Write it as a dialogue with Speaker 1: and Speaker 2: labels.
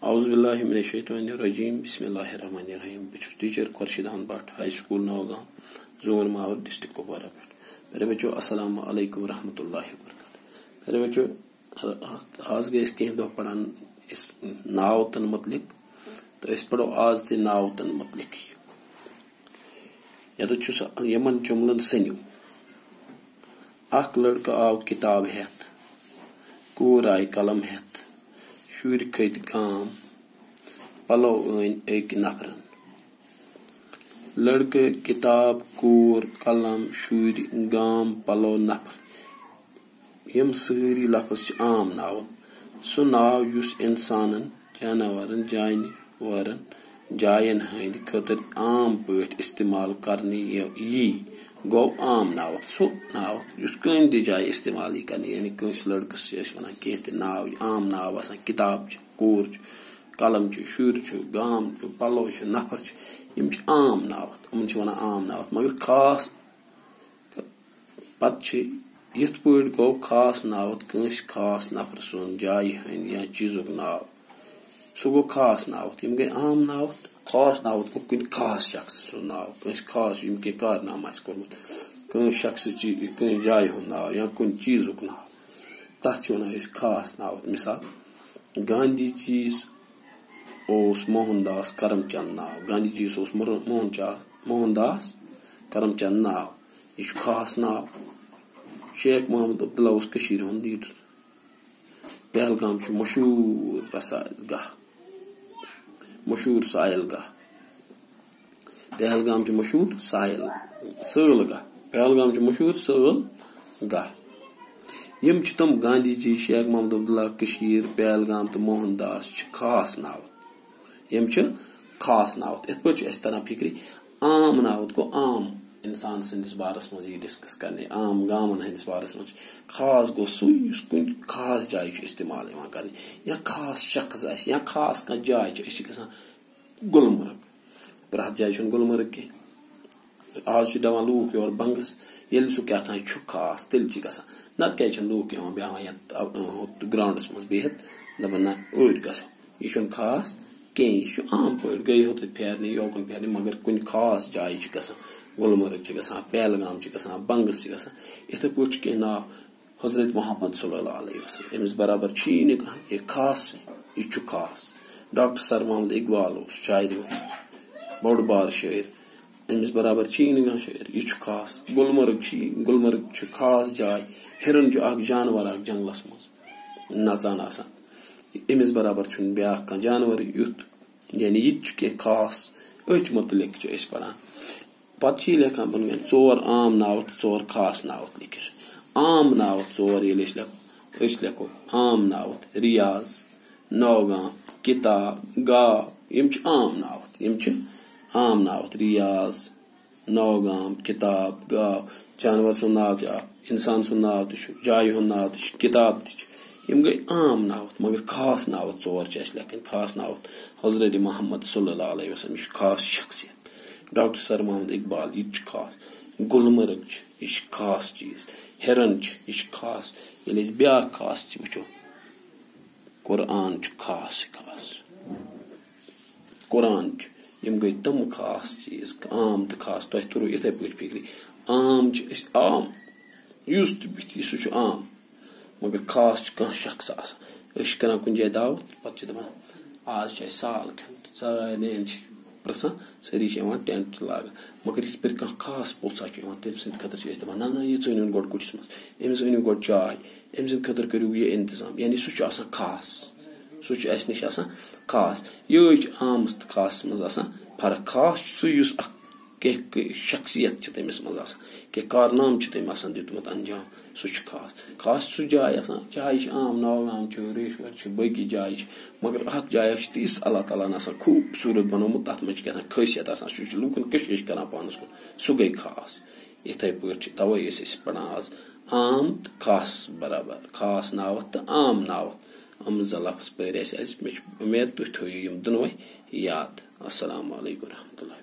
Speaker 1: औज़ुबिल्लाहि मिनश्शैतानिर्रजीम बिस्मिल्लाहिर्रहमानिर्रहीम। बच्चों teacher Khursheed Ahmad Bhat high school Nowgam zone Mawar district Kupwara पे। मेरे बच्चों अस्सलाम वालेकुम रहमतुल्लाहि व बरकातहू। मेरे बच्चों आज गए कह दो पढ़ान इस नावतन मुतलिक, तो इस पढ़ो आज ते नावतन मुतलिक यमन जुमलन सन्यू। अख लड़का आव किताब हेत, कूर आई कलम हेत, शुर खत गाम, पलो अन एक नफरन। लड़के किताब कूर कलम शुर गाम पलो नफर यम सारी लफ्ज आम नाव। सु नाव युस इंसानन जानवरन जानवरन जायन हंद खतर आम पट इस्तेमाल करने यी गो आम नाव। सु नाव युस कन ति जाय इस्तेमाल करने, यानी कंस लड़कस वन कह नाव आम नाव आसान। किताब कूर कलम शुर गाम पलो नफर यम आम नावत, उमन वन आम नावत। मगर खास पत यथ पट गो खास नावत कंस खास नफर सुन जाय हंद या चीजुक नाव, सो गो खास नावत। यम गई आम नावत। खास नावत गो कुन खास शख्स सुन नाव, कंस खास यम के कारनाम आस कोरमुत, कंस शख्स कंस जाय हुंद नाव या कुन चीजुक नाव, तथ वन खास नावत। मिसाल गांधी जी ओस मोहनदास करमचंद नाव, गांधी जी ओस मोहनदास करमचंद नाव, यह खास नाव। शेख मोहम्मद अब्दुल्ला ओस कशीर हुंद लीडर। पहलगाम मशहूर रसायल गाह, मशहूर सायल गाह। पहलगाम मशहूर साल गाह, पहलगाम मशहूर साल गाह। यम तम गांधी जी, शेख मोहम्मद अब्दुल्ला कशीर, पहलगाम तो मोहनदास खास नाव। यम खास नावत। इत पे तरह फिक्री आम नावत गो आम इंसान सन्दस बारस मज डिस्कस करने, आम गामन हंदिस बारस मज। खास गो सु कुन खास जाय इस्तेमाल करने, या खास शख्स या खास कह जाय गुलमर्ग। प्रत जाय गुलमर्ग कह। आज दवान लूक योर बंगस, ये सह क्या खास तेल गसान। नत क्या लूक बेहान ग्राउंडस मज बिहत दपान ना ओर गो, यह खास कह, यह आम पे गई हो फेरने योकन फेरने। मगर कुन खास जाय गसान, गुलमर्ग गसान, पहलगाम गसान, बंगस गसान। इथे पे कह नाव हजरत मोहम्मद सल्लल्लाहु अलैहि वसल्लम, अमिस बराबर नी कह, यह खास यह खास। डॉक्टर सर मोहम्मद इकबाल शायर बोड़ बार शायर, अमिस बराबर नी कह शायर, यह खास। गुलमर्ग खास जाय। हिरन जानवर जंगलस मज नचान आसान, अमिस बराबर ब्या कह जानवर युथ, यानी यह खास। अथ मुतलिक पढ़ान। पे लिखान बन चोर आम नावत, चोर खास नावत लिखिस। आम नावत चोर ये लिखो आम नावत रियाज, नौगाम, किताब, गाव, यम आम नावत। आम नावत रियाज, नौगाम, किताब, गाव। जानवर सुन नाव इंसान सुन नाव जाय हुंद नाव किताब यम गई आम नावत। मगर खास नावत चोर लिखन। खास नावत हजरत मोहम्मद सल्लल्लाहु अलैहि वसल्लम, खास शख्सियत। डॉक्टर सर मोहम्मद इकबाल, यह खास। गुलमर्ग यह खास चीज। हिरन यह खास। ये ब्या खास वो कुरान खास कुरान यम गई तम खास चीज। आम तो खास तुह तुरो इथे पे फिक्री आम आम युस बिथि सह आम, मगर खास कह शख्स कर कुन जाय दावत पे दपान आज साल खन सारे प्रसान सारी टेंट लाग। मगर इस पे कह खास पोसा तम सद खतर दपान ना यह इन गो कुटिस मज, अमिस अनु गो चाय, अम सद खतर करू यह इंतजाम। यानी सह खास, सह अस नश खास। यह आम खास मज फर्क। खास सह शख्सियत तमिस मज कह कारनाम तम दितमुत अंजाम, सह खास। खास सह जाय जाय आम नौगाम रेशवर बाकी जाय, मगर अख जाय तीस अल्लाह ताला खूबसूरत बनोमुत, तथ मज क्या खासियत सह लूकन कशिश कर पानस कुन, सह गई खास। इथे पे तवे पढ़ा आज आम तो खास बराबर, खास नावत तो आम नावत। अम लफ्ज पे मे उम्मीद तुम थो यम दोनों याद। अस्सलाम वालेकुम रहमतुल्लाह।